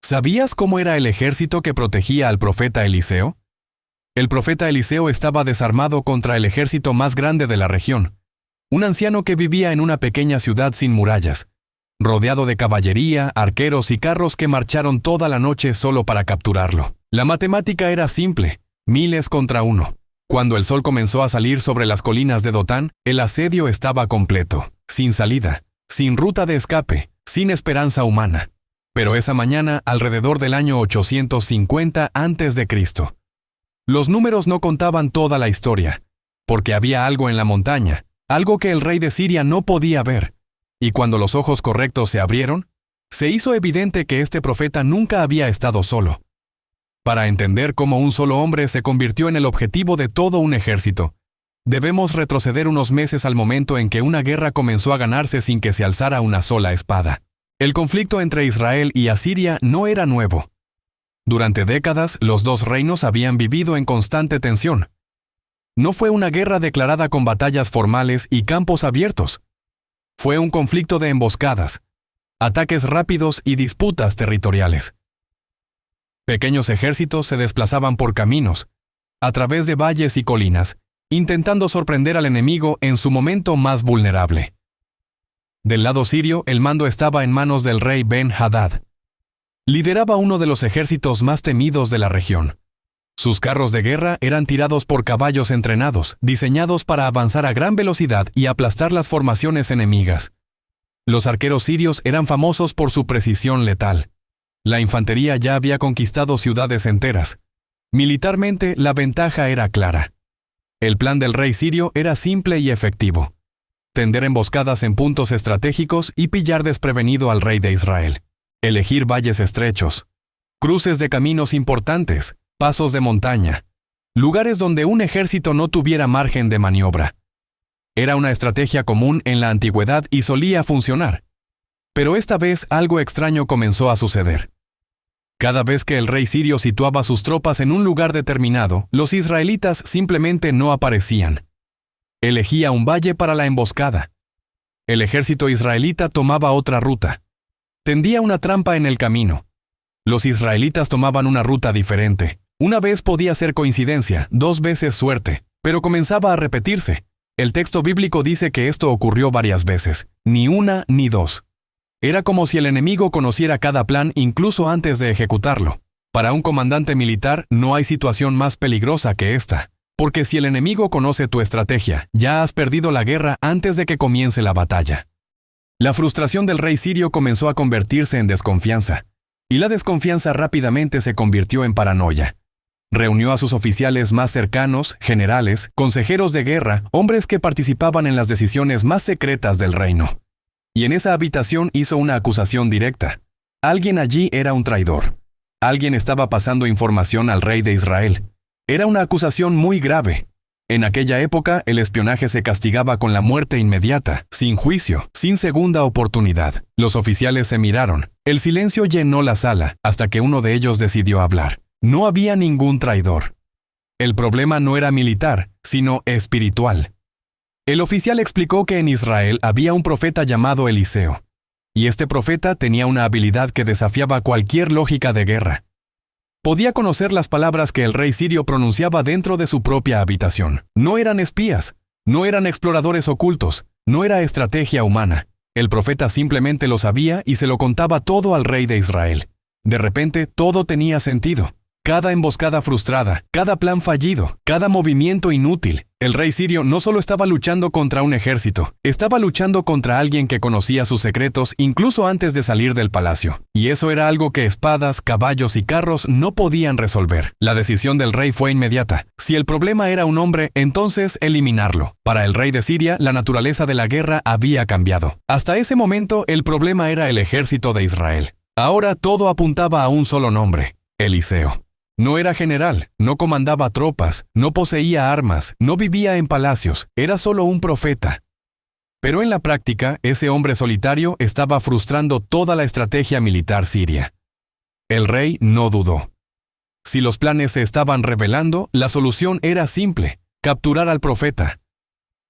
¿Sabías cómo era el ejército que protegía al profeta Eliseo? El profeta Eliseo estaba desarmado contra el ejército más grande de la región, un anciano que vivía en una pequeña ciudad sin murallas, rodeado de caballería, arqueros y carros que marcharon toda la noche solo para capturarlo. La matemática era simple, miles contra uno. Cuando el sol comenzó a salir sobre las colinas de Dotán, el asedio estaba completo, sin salida, sin ruta de escape, sin esperanza humana. Pero esa mañana, alrededor del año 850 a.C., los números no contaban toda la historia, porque había algo en la montaña, algo que el rey de Siria no podía ver. Y cuando los ojos correctos se abrieron, se hizo evidente que este profeta nunca había estado solo. Para entender cómo un solo hombre se convirtió en el objetivo de todo un ejército, debemos retroceder unos meses al momento en que una guerra comenzó a ganarse sin que se alzara una sola espada. El conflicto entre Israel y Asiria no era nuevo. Durante décadas, los dos reinos habían vivido en constante tensión. No fue una guerra declarada con batallas formales y campos abiertos. Fue un conflicto de emboscadas, ataques rápidos y disputas territoriales. Pequeños ejércitos se desplazaban por caminos, a través de valles y colinas, intentando sorprender al enemigo en su momento más vulnerable. Del lado sirio, el mando estaba en manos del rey Ben-Hadad. Lideraba uno de los ejércitos más temidos de la región. Sus carros de guerra eran tirados por caballos entrenados, diseñados para avanzar a gran velocidad y aplastar las formaciones enemigas. Los arqueros sirios eran famosos por su precisión letal. La infantería ya había conquistado ciudades enteras. Militarmente, la ventaja era clara. El plan del rey sirio era simple y efectivo: tender emboscadas en puntos estratégicos y pillar desprevenido al rey de Israel. Elegir valles estrechos, cruces de caminos importantes, pasos de montaña, lugares donde un ejército no tuviera margen de maniobra. Era una estrategia común en la antigüedad y solía funcionar. Pero esta vez algo extraño comenzó a suceder. Cada vez que el rey sirio situaba sus tropas en un lugar determinado, los israelitas simplemente no aparecían. Elegía un valle para la emboscada. El ejército israelita tomaba otra ruta. Tendía una trampa en el camino. Los israelitas tomaban una ruta diferente. Una vez podía ser coincidencia, 2 veces suerte, pero comenzaba a repetirse. El texto bíblico dice que esto ocurrió varias veces, ni una ni 2. Era como si el enemigo conociera cada plan incluso antes de ejecutarlo. Para un comandante militar no hay situación más peligrosa que esta, porque si el enemigo conoce tu estrategia, ya has perdido la guerra antes de que comience la batalla. La frustración del rey sirio comenzó a convertirse en desconfianza, y la desconfianza rápidamente se convirtió en paranoia. Reunió a sus oficiales más cercanos, generales, consejeros de guerra, hombres que participaban en las decisiones más secretas del reino. Y en esa habitación hizo una acusación directa. Alguien allí era un traidor. Alguien estaba pasando información al rey de Israel. Era una acusación muy grave. En aquella época, el espionaje se castigaba con la muerte inmediata, sin juicio, sin segunda oportunidad. Los oficiales se miraron. El silencio llenó la sala, hasta que uno de ellos decidió hablar. No había ningún traidor. El problema no era militar, sino espiritual. El oficial explicó que en Israel había un profeta llamado Eliseo, y este profeta tenía una habilidad que desafiaba cualquier lógica de guerra. Podía conocer las palabras que el rey sirio pronunciaba dentro de su propia habitación. No eran espías, no eran exploradores ocultos, no era estrategia humana. El profeta simplemente lo sabía y se lo contaba todo al rey de Israel. De repente, todo tenía sentido. Cada emboscada frustrada, cada plan fallido, cada movimiento inútil. El rey sirio no solo estaba luchando contra un ejército, estaba luchando contra alguien que conocía sus secretos incluso antes de salir del palacio. Y eso era algo que espadas, caballos y carros no podían resolver. La decisión del rey fue inmediata. Si el problema era un hombre, entonces eliminarlo. Para el rey de Siria, la naturaleza de la guerra había cambiado. Hasta ese momento, el problema era el ejército de Israel. Ahora todo apuntaba a un solo nombre: Eliseo. No era general, no comandaba tropas, no poseía armas, no vivía en palacios, era solo un profeta. Pero en la práctica, ese hombre solitario estaba frustrando toda la estrategia militar siria. El rey no dudó. Si los planes se estaban revelando, la solución era simple: capturar al profeta.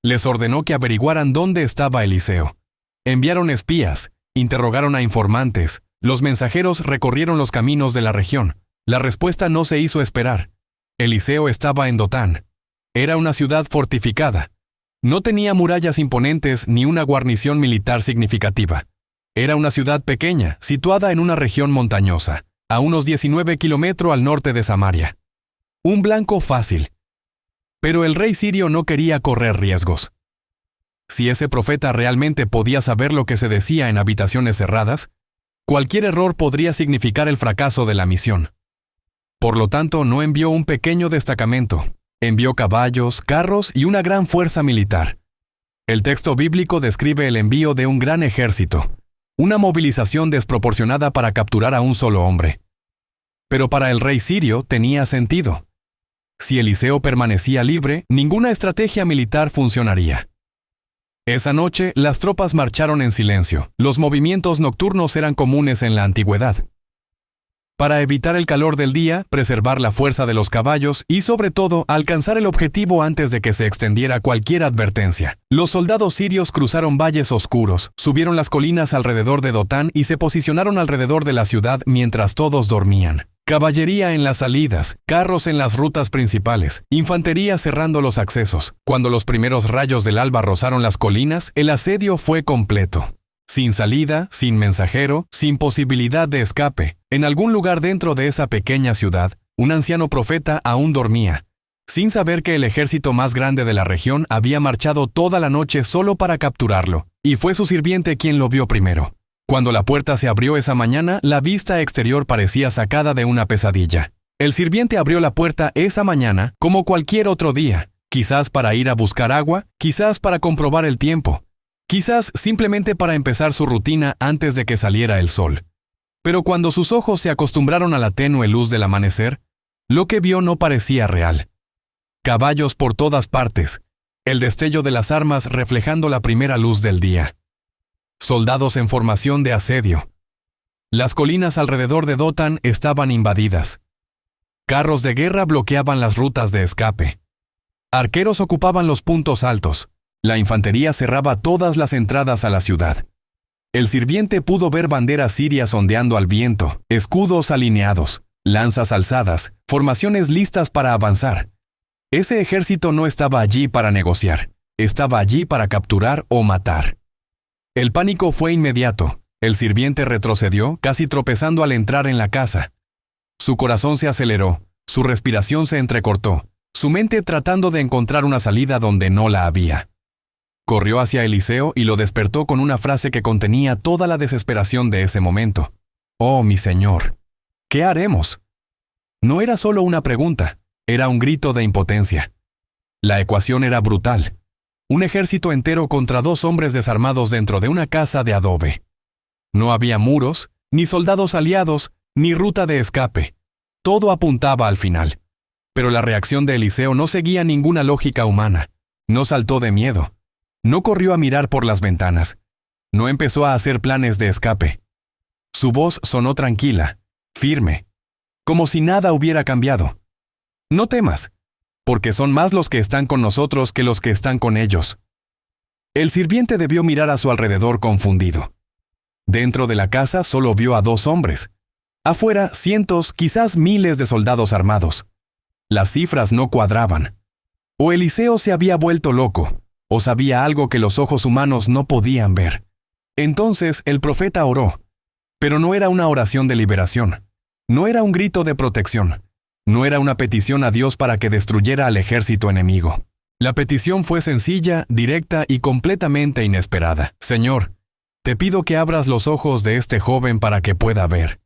Les ordenó que averiguaran dónde estaba Eliseo. Enviaron espías, interrogaron a informantes, Los mensajeros recorrieron los caminos de la región. La respuesta no se hizo esperar. Eliseo estaba en Dotán. Era una ciudad fortificada. No tenía murallas imponentes ni una guarnición militar significativa. Era una ciudad pequeña, situada en una región montañosa, a unos 19 kilómetros al norte de Samaria. Un blanco fácil. Pero el rey sirio no quería correr riesgos. Si ese profeta realmente podía saber lo que se decía en habitaciones cerradas, cualquier error podría significar el fracaso de la misión. Por lo tanto, no envió un pequeño destacamento. Envió caballos, carros y una gran fuerza militar. El texto bíblico describe el envío de un gran ejército, una movilización desproporcionada para capturar a un solo hombre. Pero para el rey sirio tenía sentido. Si Eliseo permanecía libre, ninguna estrategia militar funcionaría. Esa noche, las tropas marcharon en silencio. Los movimientos nocturnos eran comunes en la antigüedad. Para evitar el calor del día, preservar la fuerza de los caballos y, sobre todo, alcanzar el objetivo antes de que se extendiera cualquier advertencia. Los soldados sirios cruzaron valles oscuros, subieron las colinas alrededor de Dotán y se posicionaron alrededor de la ciudad mientras todos dormían. Caballería en las salidas, carros en las rutas principales, infantería cerrando los accesos. Cuando los primeros rayos del alba rozaron las colinas, el asedio fue completo. Sin salida, sin mensajero, sin posibilidad de escape. En algún lugar dentro de esa pequeña ciudad, un anciano profeta aún dormía, sin saber que el ejército más grande de la región había marchado toda la noche solo para capturarlo, y fue su sirviente quien lo vio primero. Cuando la puerta se abrió esa mañana, la vista exterior parecía sacada de una pesadilla. El sirviente abrió la puerta esa mañana como cualquier otro día, quizás para ir a buscar agua, quizás para comprobar el tiempo, quizás simplemente para empezar su rutina antes de que saliera el sol. Pero cuando sus ojos se acostumbraron a la tenue luz del amanecer, lo que vio no parecía real. Caballos por todas partes, el destello de las armas reflejando la primera luz del día. Soldados en formación de asedio. Las colinas alrededor de Dotán estaban invadidas. Carros de guerra bloqueaban las rutas de escape. Arqueros ocupaban los puntos altos. La infantería cerraba todas las entradas a la ciudad. El sirviente pudo ver banderas sirias ondeando al viento, escudos alineados, lanzas alzadas, formaciones listas para avanzar. Ese ejército no estaba allí para negociar, estaba allí para capturar o matar. El pánico fue inmediato. El sirviente retrocedió, casi tropezando al entrar en la casa. Su corazón se aceleró, su respiración se entrecortó, su mente tratando de encontrar una salida donde no la había. Corrió hacia Eliseo y lo despertó con una frase que contenía toda la desesperación de ese momento. «Oh, mi señor, ¿qué haremos?» No era solo una pregunta, era un grito de impotencia. La ecuación era brutal. Un ejército entero contra 2 hombres desarmados dentro de una casa de adobe. No había muros, ni soldados aliados, ni ruta de escape. Todo apuntaba al final. Pero la reacción de Eliseo no seguía ninguna lógica humana. No saltó de miedo. No corrió a mirar por las ventanas. No empezó a hacer planes de escape. Su voz sonó tranquila, firme, como si nada hubiera cambiado. No temas, porque son más los que están con nosotros que los que están con ellos. El sirviente debió mirar a su alrededor confundido. Dentro de la casa solo vio a 2 hombres. Afuera, cientos, quizás miles de soldados armados. Las cifras no cuadraban. O Eliseo se había vuelto loco, o sabía algo que los ojos humanos no podían ver. Entonces el profeta oró, pero no era una oración de liberación, no era un grito de protección, no era una petición a Dios para que destruyera al ejército enemigo. La petición fue sencilla, directa y completamente inesperada. «Señor, te pido que abras los ojos de este joven para que pueda ver».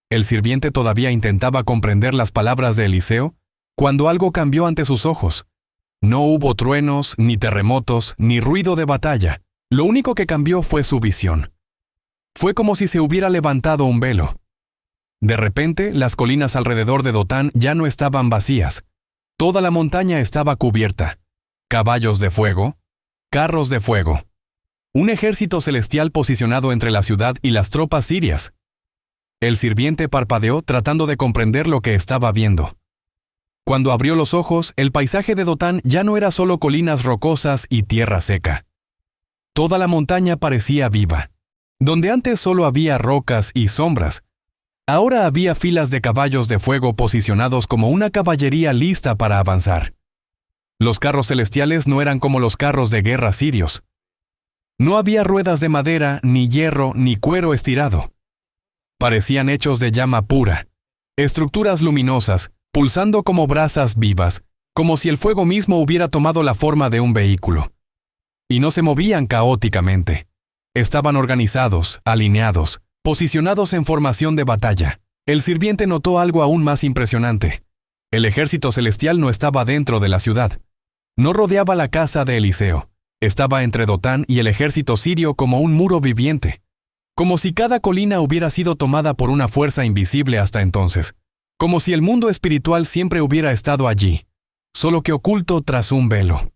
El sirviente todavía intentaba comprender las palabras de Eliseo cuando algo cambió ante sus ojos. No hubo truenos, ni terremotos, ni ruido de batalla. Lo único que cambió fue su visión. Fue como si se hubiera levantado un velo. De repente, las colinas alrededor de Dotán ya no estaban vacías. Toda la montaña estaba cubierta. Caballos de fuego, carros de fuego. Un ejército celestial posicionado entre la ciudad y las tropas sirias. El sirviente parpadeó tratando de comprender lo que estaba viendo. Cuando abrió los ojos, el paisaje de Dotán ya no era solo colinas rocosas y tierra seca. Toda la montaña parecía viva. Donde antes solo había rocas y sombras, ahora había filas de caballos de fuego posicionados como una caballería lista para avanzar. Los carros celestiales no eran como los carros de guerra sirios. No había ruedas de madera, ni hierro, ni cuero estirado. Parecían hechos de llama pura, estructuras luminosas, pulsando como brasas vivas, como si el fuego mismo hubiera tomado la forma de un vehículo. Y no se movían caóticamente. Estaban organizados, alineados, posicionados en formación de batalla. El sirviente notó algo aún más impresionante. El ejército celestial no estaba dentro de la ciudad. No rodeaba la casa de Eliseo. Estaba entre Dotán y el ejército sirio como un muro viviente. Como si cada colina hubiera sido tomada por una fuerza invisible hasta entonces. Como si el mundo espiritual siempre hubiera estado allí, solo que oculto tras un velo.